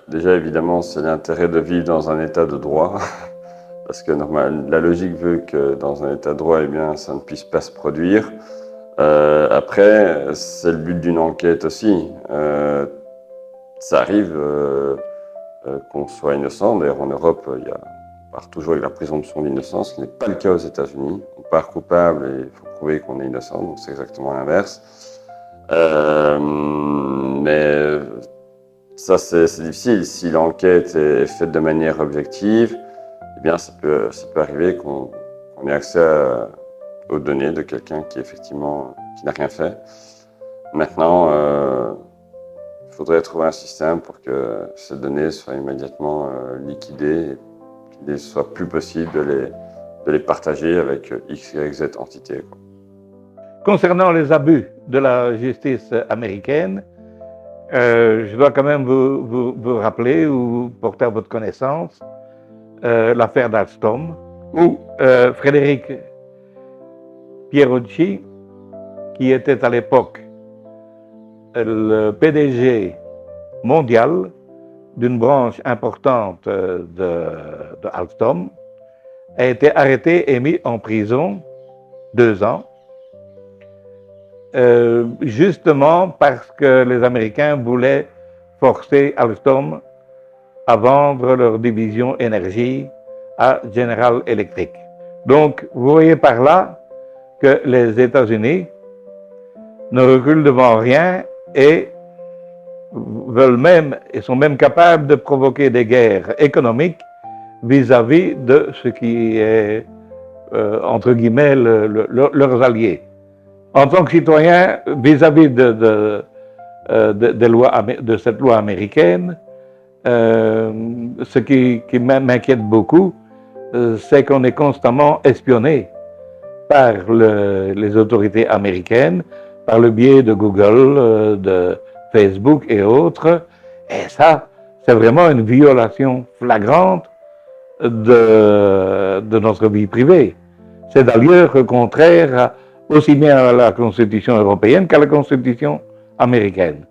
Déjà, évidemment, c'est l'intérêt de vivre dans un état de droit, parce que la logique veut que dans un état de droit, eh bien, ça ne puisse pas se produire. Après, c'est le but d'une enquête aussi. Ça arrive qu'on soit innocent. D'ailleurs, en Europe, on part toujours avec la présomption d'innocence. Ce n'est pas le cas aux États-Unis. On part coupable et il faut prouver qu'on est innocent. Donc, c'est exactement l'inverse. Mais ça, c'est difficile. Si l'enquête est faite de manière objective, eh bien, ça peut arriver qu'on ait accès aux données de quelqu'un qui, effectivement, qui n'a rien fait. Maintenant, il faudrait trouver un système pour que ces données soient immédiatement liquidées et qu'il ne soit plus possible de les partager avec X, Y, Z entités, quoi. Concernant les abus de la justice américaine, je dois quand même vous rappeler ou porter à votre connaissance l'affaire d'Alstom, où Frédéric Pierucci, qui était à l'époque le PDG mondial d'une branche importante de Alstom, a été arrêté et mis en prison 2 ans, justement parce que les Américains voulaient forcer Alstom à vendre leur division énergie à General Electric. Donc, vous voyez par là que les États-Unis ne reculent devant rien et sont même capables de provoquer des guerres économiques vis-à-vis de ce qui est, entre guillemets, leurs alliés. En tant que citoyen, vis-à-vis de cette loi américaine, ce qui m'inquiète beaucoup, c'est qu'on est constamment espionné par les autorités américaines, par le biais de Google, de Facebook et autres. Et ça, c'est vraiment une violation flagrante de notre vie privée. C'est d'ailleurs contraire aussi bien à la Constitution européenne qu'à la Constitution américaine.